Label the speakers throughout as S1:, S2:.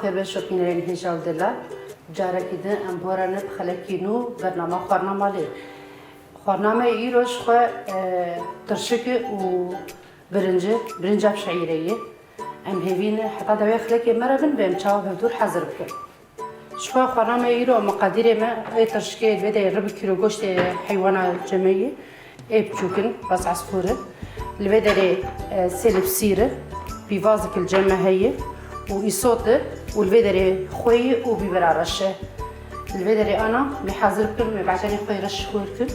S1: خير بشوفين رين هجال دلا جارك إذا أمبارنا بخلكينو برنامج خارنا ماله خارنامه إيروش خو ترشك و برنجة بشعيرية أم هيفين حتى دوي خلكي مرة بين شاو بدور حذر بكم شو خارنامه إيرو مقادير ما ترشكي بدأ ربع كيلو گوشت حيوانات جمعية بتشوكن بس عصفورة البدري سلب سيرة بيفازك الجمع هي ويصوت والبدري خوي وبيبر رشه البدري أنا محضر كل بعدين خوي رش خوي كل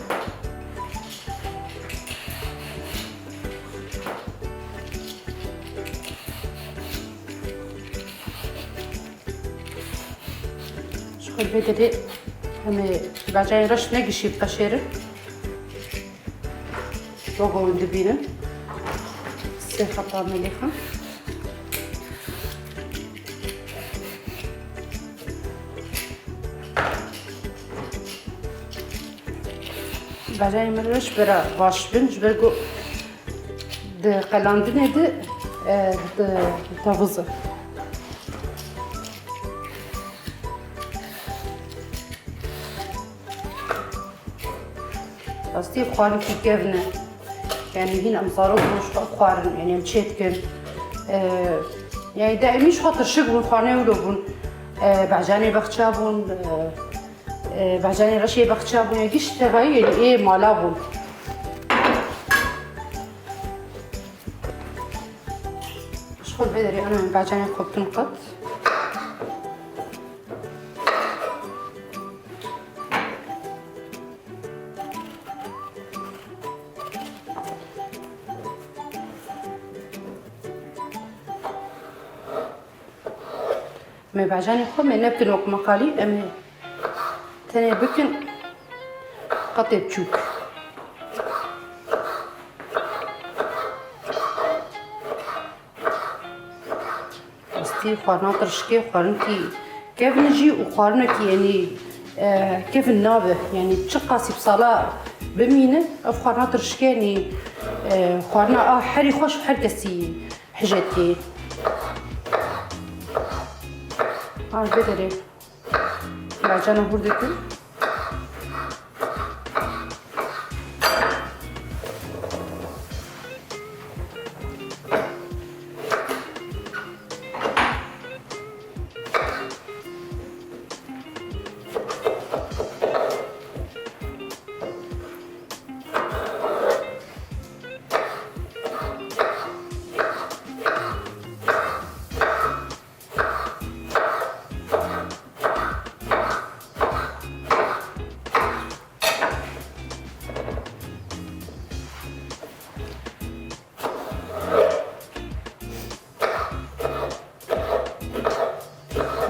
S1: شو البدري هم بعدين رش نقشي بقشيره وقوم دبينه سيخطا مليحة بعدين مرش برا باش بنج برجو د قلاندنه د تغزه أصلي خوارن كي كيفنا يعني هنا مصاروف مش خوارن يعني مشيتكن يعني دائما مش خاطر شغل خوارن ولوبون بعجاني بختشابون بعجاني رشي بختشابون يعني كيش تبعي يعني إيه مالابون شغل بدري أنا من بعجاني خبط نقط ما بعجاني خو ما نبكن وق مقالي أما تاني بكن قطع تشوك استي خوارنا ترشكي خوارنكي كيف نجي وخوارنكي يعني كيف النابه يعني تشقاسي بصلاة بمينة خوارنا ترشكي يعني خوارنا حري خوش وحركسي حاجاتي بدري بعجانه buradaki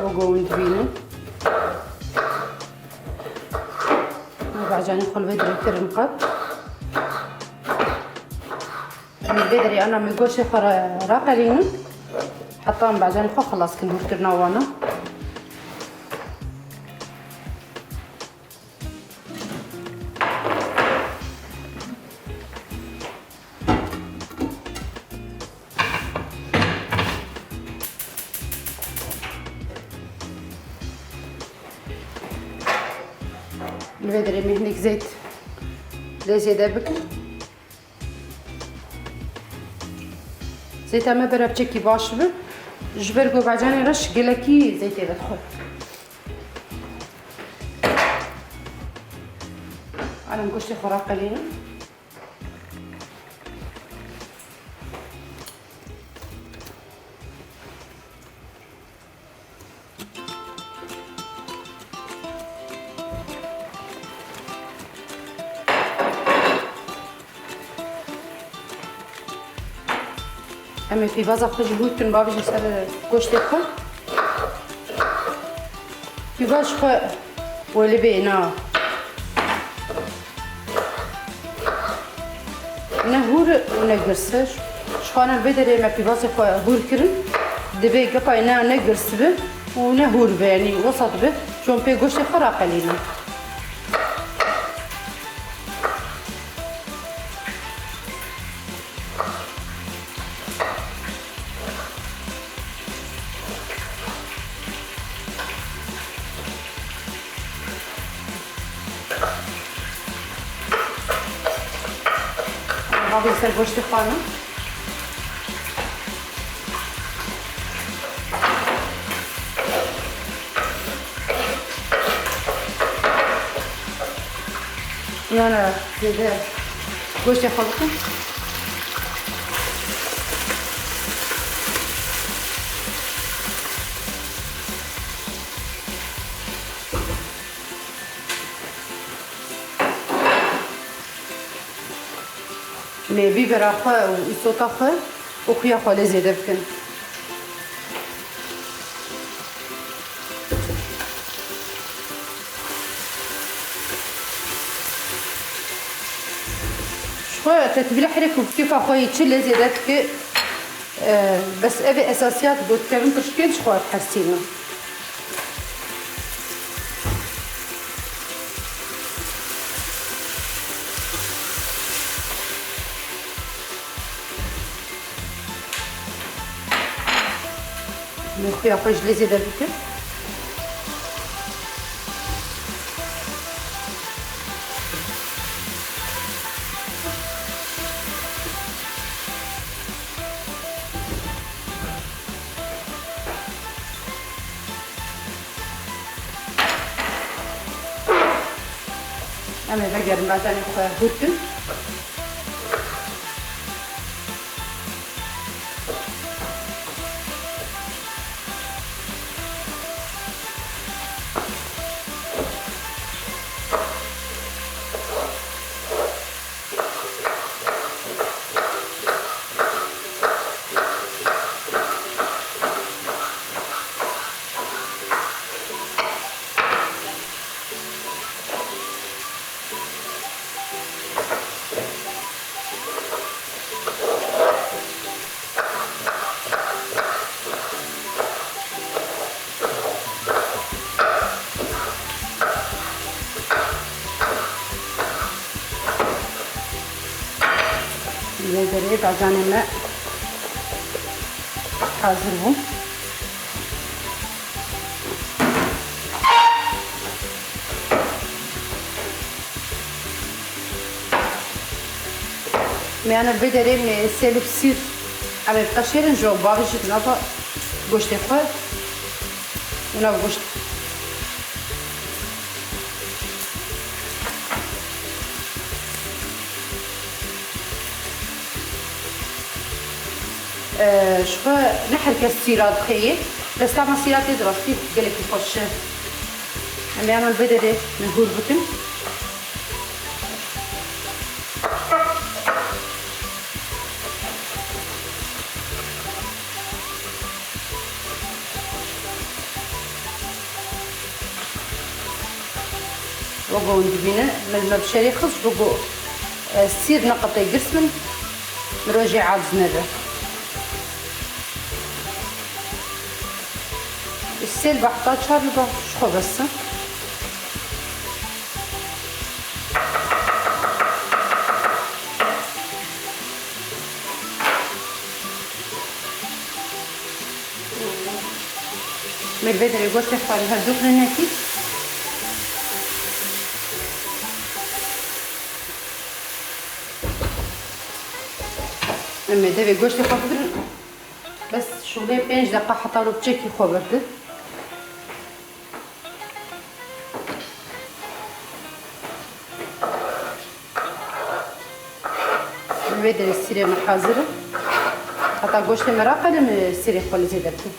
S1: وقوم تبينه بعجاني خل بدري كتير نقط من بدري أنا من قوشي راقلينه حطام بعجاني خو خلاص كنه كتير نوانا البدري مهنيك زيت ليش دابك زيت ما برا بشكي باش جبرقو بعدين رش قلكي زيت يدخل انا نقشتي خراق قليلا أما في بعض أخرج بوتن بابي جسر كوشت خو في بعض خو واللي بينا نهور ونقرسش شخانا البدري ما في بعض خو هور كرن دبي قطع نقرس به ونهور به يعني وسط به شون في كوشت خرا قليلا نابي سر گوشت خانه نه دیگه گوشت خودتون میبی براخه و ایسوتا خه و خویا خاله زیده بکن شوية تتبيله حرك وكيف اخوي تشيل زيادات كي بس ابي اساسيات بود كمان تشكيل شوية تحسينه خويا اخوي جلي زيادة بكر اما بقدر بعدين هوتن زي بعدين الماء حاضر بو مي انا بدري من سلب سير على القشير نجو بابش نطا گوشت خود اونا گوشت شو نحرك السيرات خيي بس طبعا السيرات يدرسي قالك يخش أما أنا البدري نقول بكم وقو ندبينا من المبشري خص وقو السير نقطي قسم نروجي عاد زنبه السيل بحطها شاربة شخو بس من البدر يقول تفعل هالدوك لنكي لما دابا يقولش تفضل بس شغلي 5 دقائق حتى لو تشيكي خبرت البدر السيري محاضرة حتى قوشت مراقة لما السيري خالي زي درتي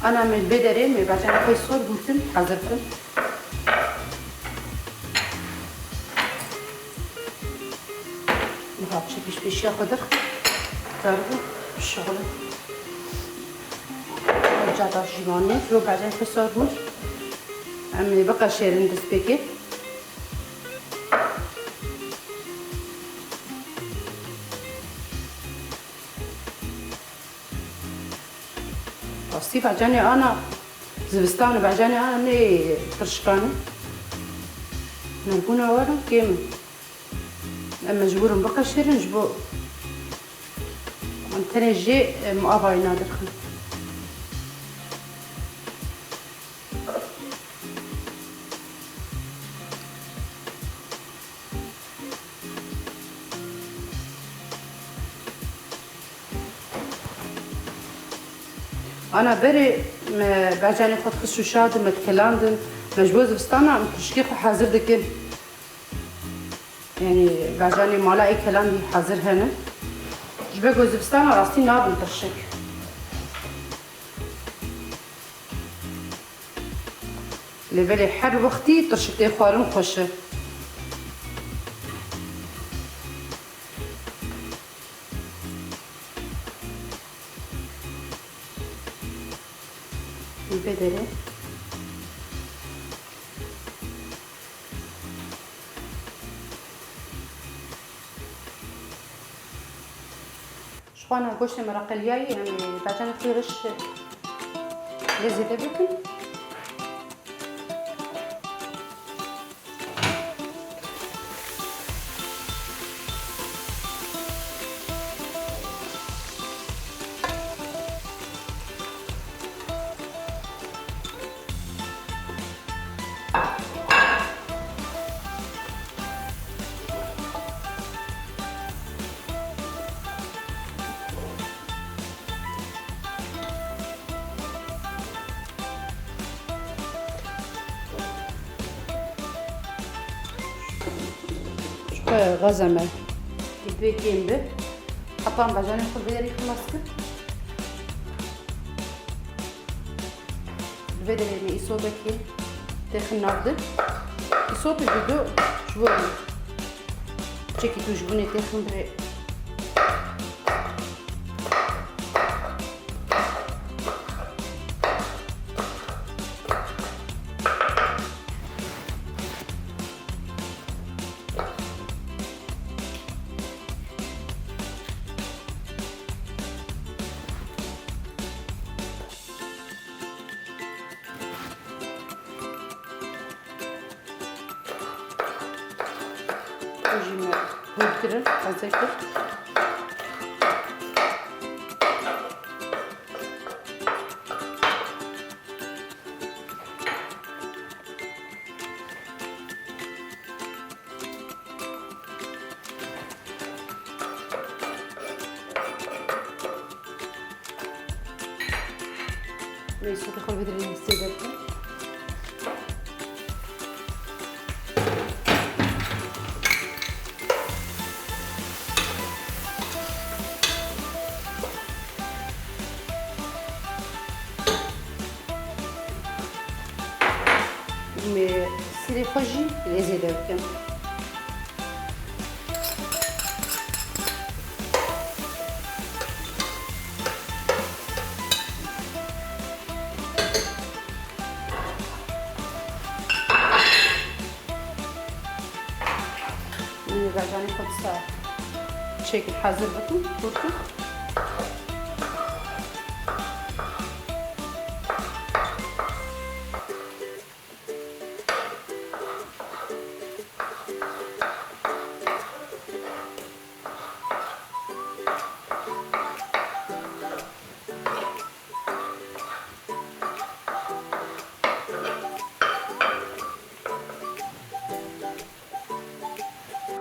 S1: أنا من البدري من بعدين أخوي صور قلتن حاضرتن نهار شي بيش ياخدر تعرفوا الشغل رجعت جيماني رو بعدين في صور قلت عملي بقى شيرين دسبيكي أصيب عجاني أنا زبستان بعجاني أنا فرشقاني نكون ورا كيم أما جبورهم بقى شيرين جبو تنجي مقابلنا دخل أنا بري بعجاني خد خشو شاد متكلاندن مجبوز بستانا مشكي خو حاضر دكين يعني بعجاني مالاقي كلام دي حاضر هنا جبه جوز بستانا راستي نابن ترشك اللي بالي حر وقتي ترشكتي خوارن خوشه بدره شخوانا قوش مرق الياي يعني بعدين فرش لزيادة بكم غزمة يدوي كيمبه حطام بعجاني خل بدري خلصت بدري مي إصابة داخل نافذة إصابة بدو شوي شكي توجبوني داخل بري وجينا هودكرن أذكر ليش تدخل بدري السيدة mais c'est les projets les élèves. بعدين ناخد ساعة شيك الحازر بكم بركو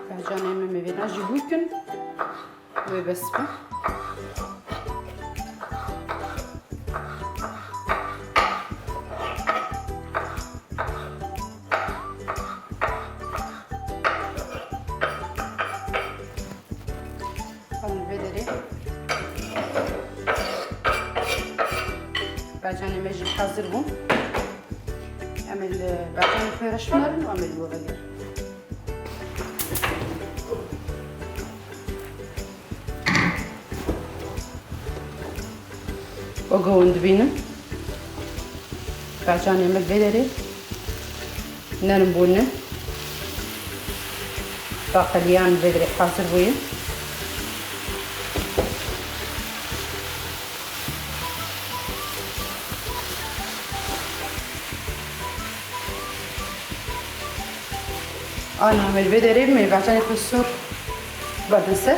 S1: بعدين نعمل ميناج بوكن وبس بعدين نمجي حاضرهم اعمل بعدين فرش نار واعمل وغير وقوند بينا بعدين نعمل بدري نرمبونا باقليان بدري حاضر وين أنا أعمل بدري من بعدين يخسر بعد السر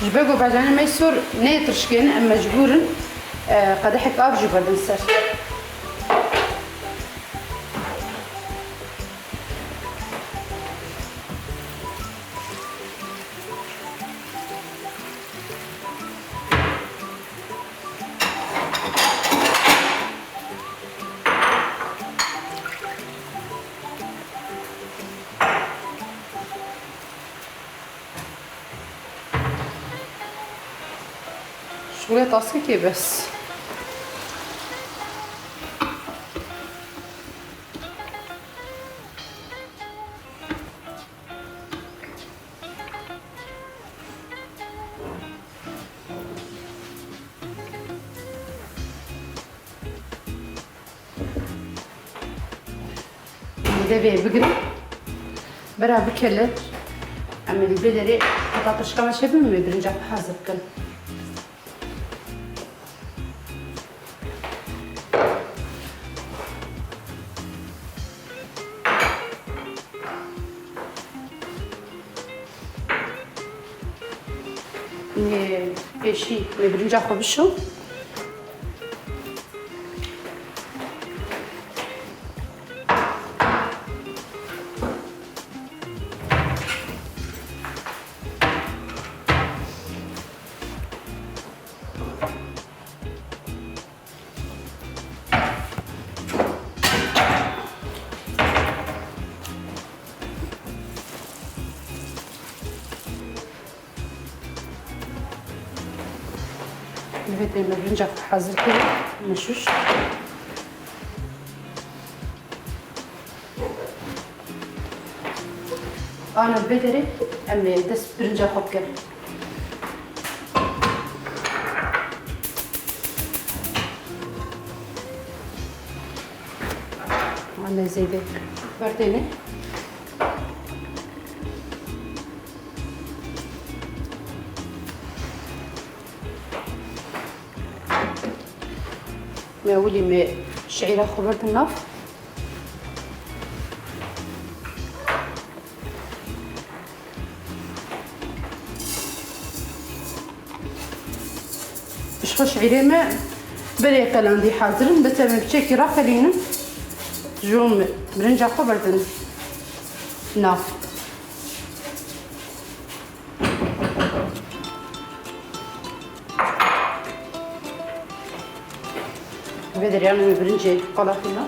S1: جبقوا بعدين ما يصير نيترشكين أما مجبورن قدحك أبجي بدن سر شغلة طاسكي بس بدي بقري برا بكلت أما اللي بدري بطاطش كمان شبه ما برنجة حازب كل ايشي ما برنجة خبشو بدي البرنجة حازر كده مشوش أنا بدري أمي دس برنجة حبكر أنا زي ذيك برديني ما ولي ما شعيرة خبرت النف مش خوش شعيرة ما بري كلام دي حاضرين بس ما بشكل راخلين جوم برنجة خبرت النف بدري أنا برنجة قلافينا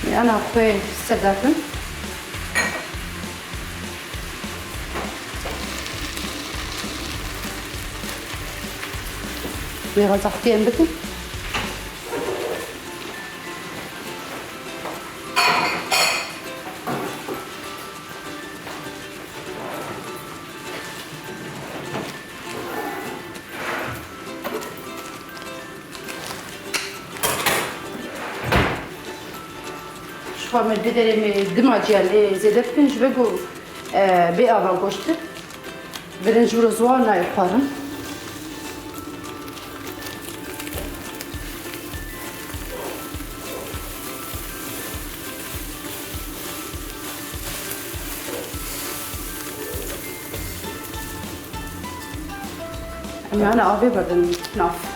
S1: أنا أخوي السدافن بغزختين بكم شو من بدري من دماغي اللي زاد بكنج بقول بقى بقشت برنج ورزوانا يقارن أنا أبي بدن ناف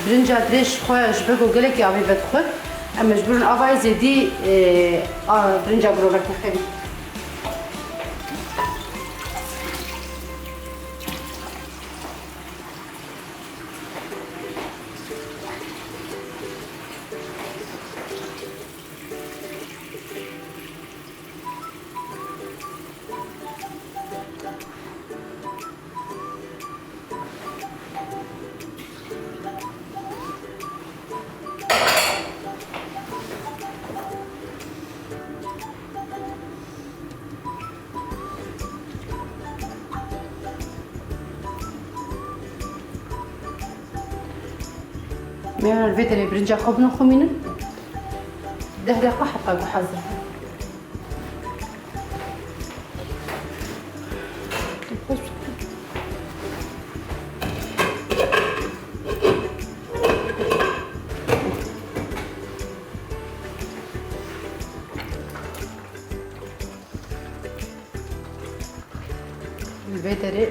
S1: برنجا دريش خواه جبه و گلک آبی بد خود اما جبرون آبای زیدی برنجا بروبر تخیلی میان الفيدري برنجا خبنا خمينا ده دقيقة حتى بحذر الفيدري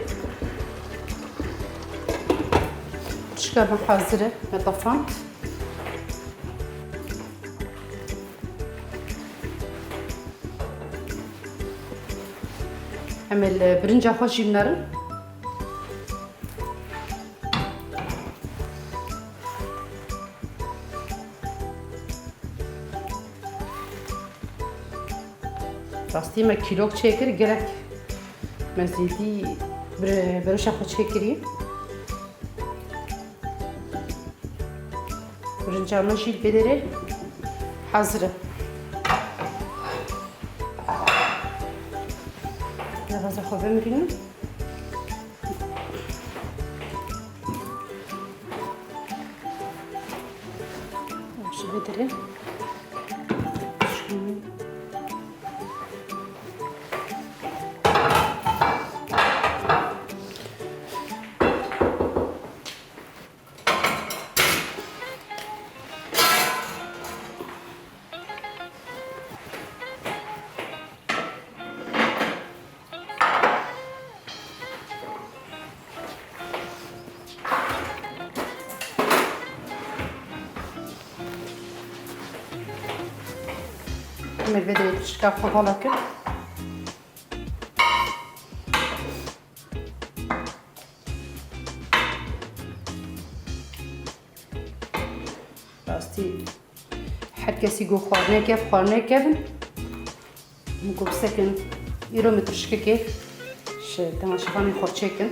S1: شكل محازرة مطفنت عمل برنجة خوشي بنرن راستي ما كيلوك شاكر قالك مزيدي بروشة خود شاكري برنجة ماشي البدري حاضرة لغاية خوفة مرينا ماشي البدري نعمل بداية تشكاف فضلك راستي حد كسي جو خوارنا كيف نقول سكن يرو مترشكه كيف تماشفاني خود شكن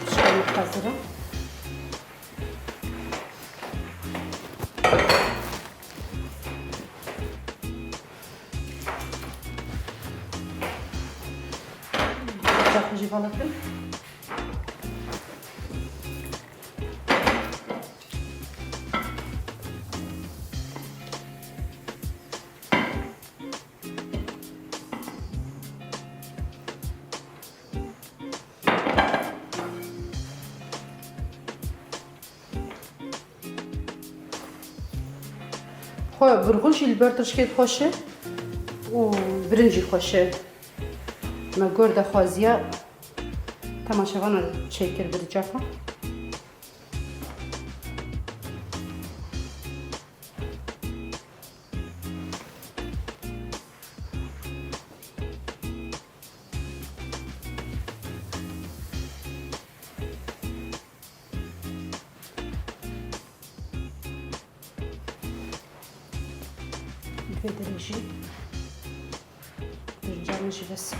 S1: تشكيلة حاضرة تاخذي فلافل خو برغوشي البرتشكيت خوشه و برنجي خوشه ما گرده خوازیه تماشاوان شکر برجافا بدرجي برجع نجي بس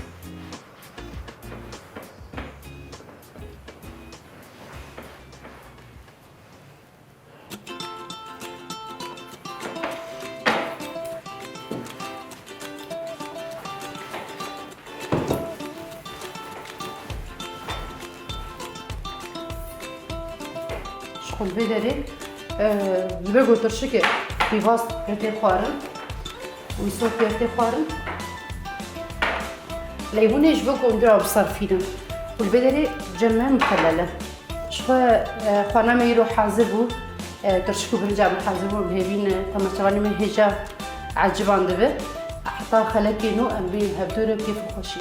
S1: شغل بدري بگو ترشکه دیواس رتی خوارن ويسوق يرتي خوارن ليمونيش بكون درا بصرفينه والبدري جمع مخلله شو خوانا ما يروح حازبو ترشكو برنجا محازمون بهبين تماشواني من هجا عجبان دبه حتى خلقينو أم بين هبدورة كيف خوشي